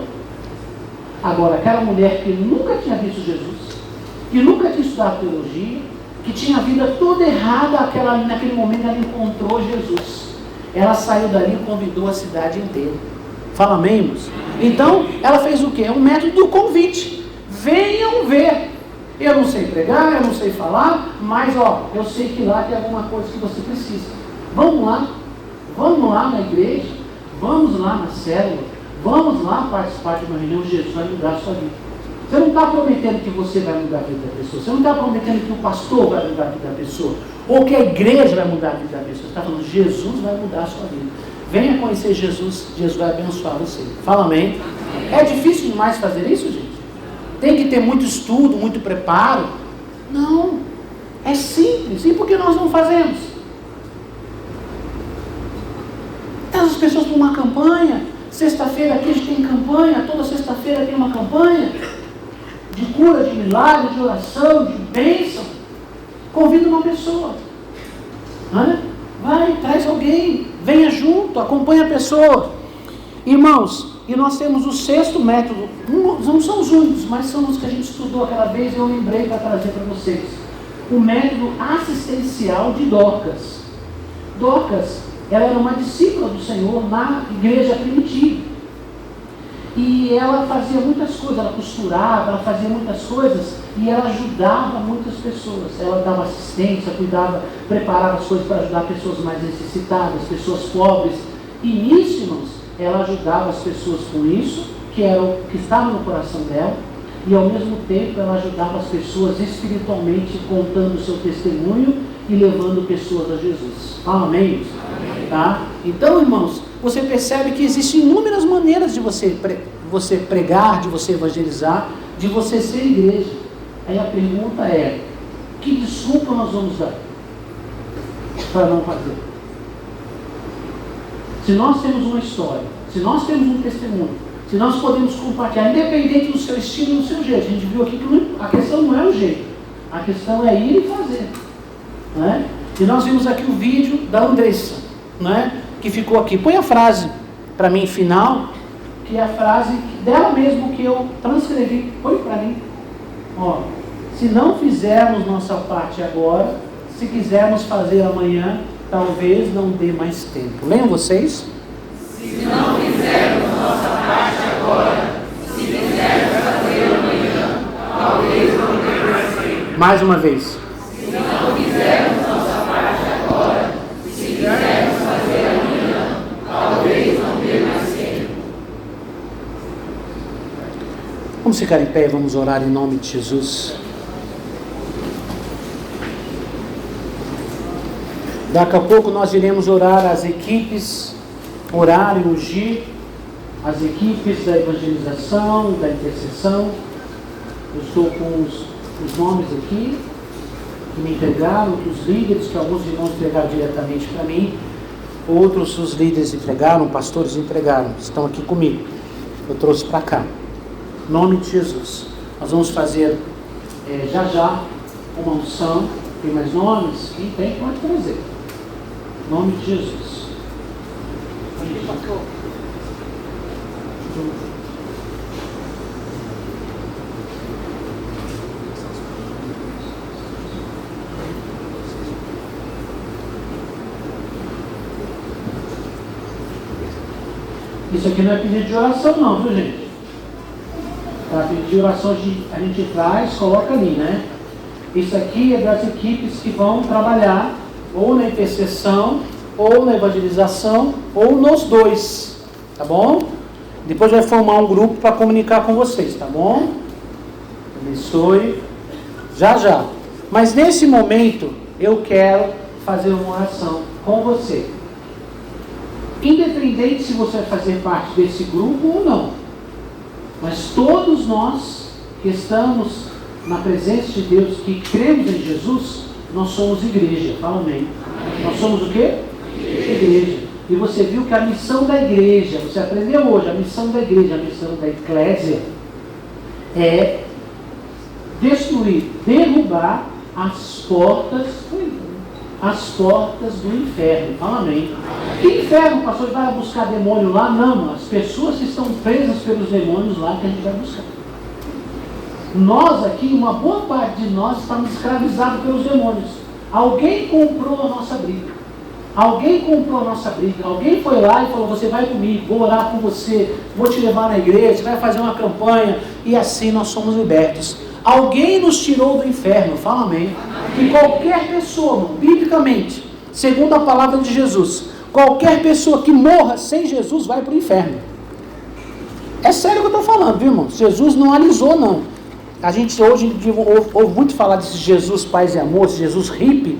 Agora, aquela mulher que nunca tinha visto Jesus, que nunca tinha estudado teologia, que tinha a vida toda errada, naquele momento ela encontrou Jesus. Ela saiu dali e convidou a cidade inteira. Fala amém, irmãos? Então, ela fez o quê? É um método do convite. Venham ver. Eu não sei pregar, eu não sei falar, mas eu sei que lá tem alguma coisa que você precisa. Vamos lá na igreja, vamos lá na célula, vamos lá participar de uma reunião. Jesus vai mudar a sua vida. Você não está prometendo que você vai mudar a vida da pessoa, você não está prometendo que o pastor vai mudar a vida da pessoa, ou que a igreja vai mudar a vida da pessoa. Você está falando: Jesus vai mudar a sua vida. Venha conhecer Jesus, Jesus vai abençoar você. Fala amém. É difícil demais fazer isso, gente? Tem que ter muito estudo, muito preparo? Não, é simples. E por que nós não fazemos? As pessoas para uma campanha. Sexta-feira aqui a gente tem campanha, toda sexta-feira tem uma campanha de cura, de milagre, de oração, de bênção. Convida uma pessoa, vai, traz alguém, venha junto, acompanha a pessoa. Irmãos, e nós temos o sexto método, não são os únicos, mas são os que a gente estudou aquela vez e eu lembrei para trazer para vocês. O método assistencial de Dorcas. Dorcas, ela era uma discípula do Senhor na igreja primitiva. E ela fazia muitas coisas, ela costurava, ela fazia muitas coisas e ela ajudava muitas pessoas. Ela dava assistência, cuidava, preparava as coisas para ajudar pessoas mais necessitadas, pessoas pobres. E nisso, irmãos, ela ajudava as pessoas com isso, que era o que estava no coração dela, e ao mesmo tempo ela ajudava as pessoas espiritualmente, contando o seu testemunho e levando pessoas a Jesus. Amém? Tá? Então, irmãos, você percebe que existem inúmeras maneiras de você pregar, de você evangelizar, de você ser igreja. Aí a pergunta é: que desculpa nós vamos dar para não fazer? Se nós temos uma história, se nós temos um testemunho, se nós podemos compartilhar, independente do seu estilo e do seu jeito. A gente viu aqui que a questão não é o jeito, a questão é ir e fazer, né? E nós vimos aqui o vídeo da Andressa, né, que ficou aqui. Põe a frase para mim final, que é a frase dela mesmo que eu transcrevi. Põe para mim. Se não fizermos nossa parte agora, se quisermos fazer amanhã, talvez não dê mais tempo. Leiam vocês? Se não fizermos nossa parte agora, se quisermos fazer amanhã, talvez não dê mais tempo. Mais uma vez. Se não fizermos nossa parte agora, se quisermos fazer amanhã, talvez não dê mais tempo. Vamos ficar em pé e vamos orar em nome de Jesus. Daqui a pouco nós iremos orar as equipes, orar e ungir as equipes da evangelização, da intercessão. Eu estou com os nomes aqui que me entregaram, os líderes, que alguns irmãos entregaram diretamente para mim, outros os líderes entregaram, pastores entregaram, estão aqui comigo. Eu trouxe para cá. Em nome de Jesus. Nós vamos fazer já uma unção. Tem mais nomes? Quem tem, pode trazer. Em nome de Jesus. Isso aqui não é pedido de oração não, viu gente? Para pedido de oração a gente traz, coloca ali, né? Isso aqui é das equipes que vão trabalhar ou na intercessão, ou na evangelização, ou nos dois, tá bom? Depois vai formar um grupo para comunicar com vocês, tá bom? Abençoe. Já. Mas nesse momento, eu quero fazer uma oração com você. Independente se você vai fazer parte desse grupo ou não. Mas todos nós que estamos na presença de Deus, que cremos em Jesus, nós somos igreja. Fala amém. Nós somos o quê? Igreja. E você viu que a missão da igreja, você aprendeu hoje, a missão da igreja, a missão da eclésia é destruir, derrubar as portas do inferno. Fala amém. Que inferno, pastor? Vai buscar demônio lá? Não, as pessoas que estão presas pelos demônios lá que a gente vai buscar. Nós aqui, uma boa parte de nós estamos escravizados pelos demônios. Alguém comprou a nossa briga. Alguém foi lá e falou, você vai comigo, vou orar com você, vou te levar na igreja, vai fazer uma campanha, e assim nós somos libertos. Alguém nos tirou do inferno, fala amém. E qualquer pessoa, biblicamente, segundo a palavra de Jesus, qualquer pessoa que morra sem Jesus vai para o inferno. É sério que eu estou falando, viu, irmão? Jesus não alisou, não. A gente hoje ouve muito falar desse Jesus paz e amor, esse Jesus hippie,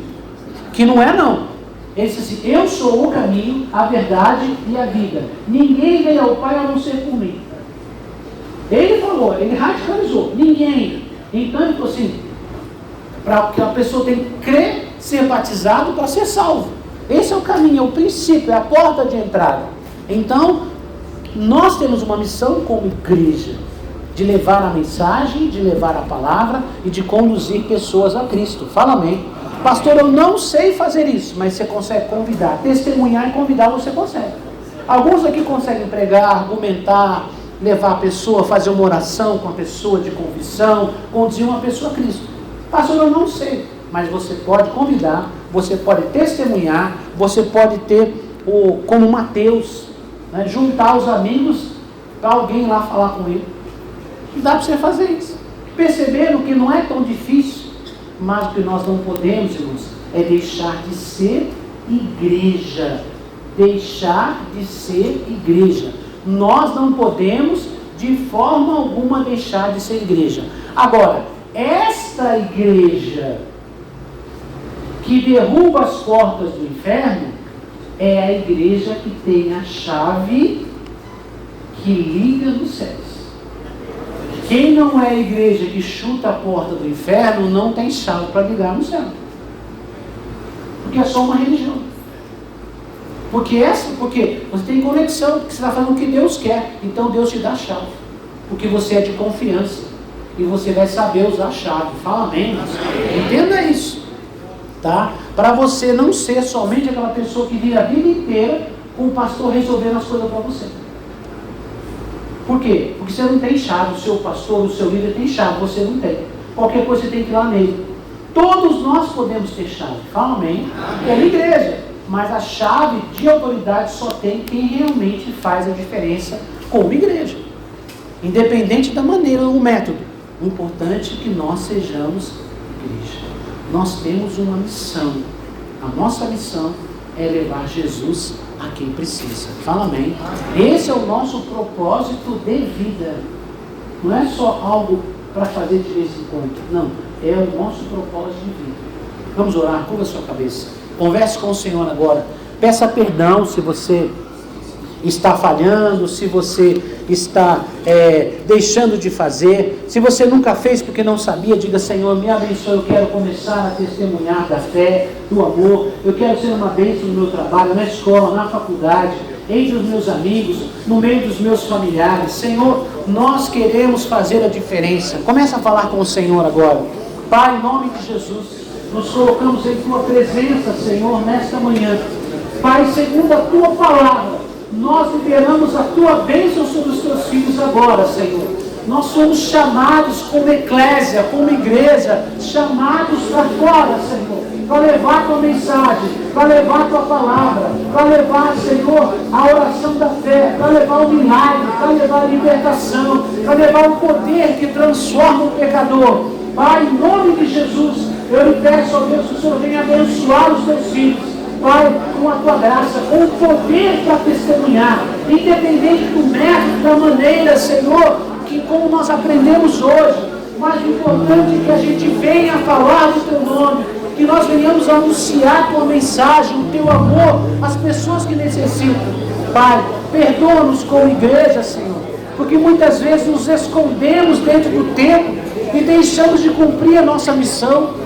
que não é não. Ele disse assim, eu sou o caminho, a verdade e a vida. Ninguém vem ao Pai a não ser por mim. Ele falou, ele radicalizou, ninguém. Então ele falou assim, que a pessoa tem que crer, ser batizado para ser salvo. Esse é o caminho, é o princípio, é a porta de entrada. Então, nós temos uma missão como igreja, de levar a mensagem, de levar a palavra e de conduzir pessoas a Cristo. Fala amém. Pastor, eu não sei fazer isso, mas você consegue convidar, testemunhar e convidar, você consegue. Alguns aqui conseguem pregar, argumentar, levar a pessoa, fazer uma oração com a pessoa de confissão, conduzir uma pessoa a Cristo. Pastor, eu não sei, mas você pode convidar, você pode testemunhar, você pode ter, como Mateus, né, juntar os amigos para alguém lá falar com ele. Dá para você fazer isso. Percebendo que não é tão difícil, mas o que nós não podemos, irmãos, é deixar de ser igreja. Deixar de ser igreja. Nós não podemos, de forma alguma, deixar de ser igreja. Agora, esta igreja que derruba as portas do inferno é a igreja que tem a chave que liga nos céus. Quem não é a igreja que chuta a porta do inferno não tem chave para ligar no céu. Porque é só uma religião. Porque você tem conexão, porque você está fazendo o que Deus quer. Então Deus te dá a chave. Porque você é de confiança. E você vai saber usar a chave. Fala amém. Entenda isso. Tá? Para você não ser somente aquela pessoa que vira a vida inteira com o pastor resolvendo as coisas para você. Por quê? Porque você não tem chave, o seu pastor, o seu líder tem chave, você não tem. qualquer coisa você tem que ir lá nele. Todos nós podemos ter chave. Fala amém. É a igreja. Mas a chave de autoridade só tem quem realmente faz a diferença como igreja. Independente da maneira ou método. O importante é que nós sejamos igreja. Nós temos uma missão. A nossa missão é levar Jesus a quem precisa. Fala amém. Esse é o nosso propósito de vida. Não é só algo para fazer de vez em quando. Não. É o nosso propósito de vida. Vamos orar. Curva a sua cabeça. Converse com o Senhor agora. Peça perdão se você está falhando, se você está deixando de fazer. Se você nunca fez porque não sabia, diga: Senhor, me abençoe, eu quero começar a testemunhar da fé, do amor. Eu quero ser uma bênção no meu trabalho, na escola, na faculdade, entre os meus amigos, no meio dos meus familiares. Senhor, nós queremos fazer a diferença. Começa a falar com o Senhor agora. Pai, em nome de Jesus, nos colocamos em Tua presença, Senhor, nesta manhã. Pai, segundo a Tua palavra, nós liberamos a Tua bênção sobre os Teus filhos agora, Senhor. Nós somos chamados como eclésia, como igreja, chamados para fora, Senhor, para levar a Tua mensagem, para levar a Tua palavra, para levar, Senhor, a oração da fé, para levar o milagre, para levar a libertação, para levar o poder que transforma o pecador. Pai, em nome de Jesus, eu lhe peço, ó Deus, que o Senhor venha abençoar os Teus filhos. Pai, com a Tua graça, com o poder para testemunhar, independente do método, da maneira, Senhor, que como nós aprendemos hoje, mas o importante é que a gente venha falar do Teu nome, que nós venhamos a anunciar a Tua mensagem, o Teu amor, às pessoas que necessitam. Pai, perdoa-nos como igreja, Senhor, porque muitas vezes nos escondemos dentro do templo e deixamos de cumprir a nossa missão.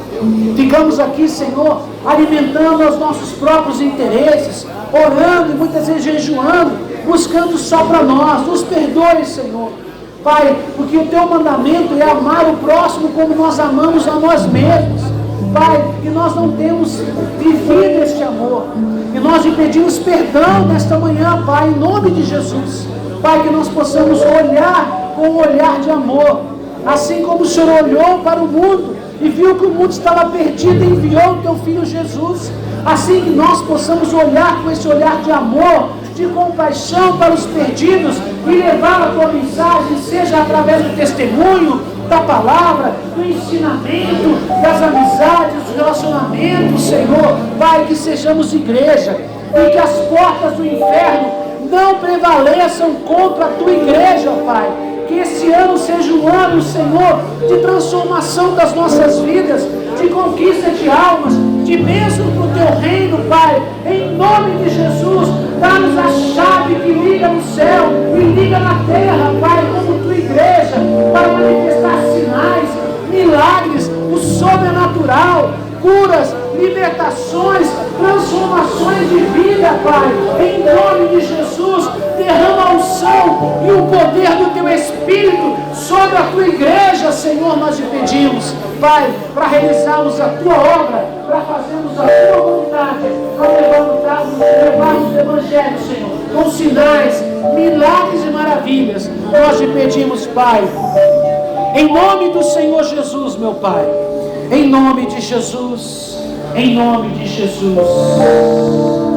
Ficamos aqui, Senhor, alimentando os nossos próprios interesses, orando e muitas vezes jejuando, buscando só para nós. Nos perdoe, Senhor. Pai, porque o Teu mandamento é amar o próximo como nós amamos a nós mesmos. Pai, e nós não temos vivido este amor. E nós te pedimos perdão nesta manhã, Pai, em nome de Jesus. Pai, que nós possamos olhar com um olhar de amor. Assim como o Senhor olhou para o mundo e viu que o mundo estava perdido e enviou o Teu Filho Jesus. Assim que nós possamos olhar com esse olhar de amor, de compaixão para os perdidos e levar a Tua mensagem, seja através do testemunho, da palavra, do ensinamento, das amizades, dos relacionamentos, Senhor. Pai, que sejamos igreja e que as portas do inferno não prevaleçam contra a Tua igreja, Pai. Que esse ano seja um ano, Senhor, de transformação das nossas vidas, de conquista de almas, de bênção para o Teu reino, Pai. Em nome de Jesus, dá-nos a chave que liga no céu e liga na terra, Pai, como Tua igreja, para manifestar sinais, milagres, o sobrenatural, curas, libertações, transformações de vida, Pai. Em nome de Jesus, derrama a unção e o poder do Teu Espírito sobre a Tua igreja, Senhor, nós te pedimos, Pai, para realizarmos a Tua obra, para fazermos a Tua vontade, para levarmos o Evangelho, Senhor, com sinais, milagres e maravilhas. Nós te pedimos, Pai, em nome do Senhor Jesus, meu Pai, em nome de Jesus, em nome de Jesus.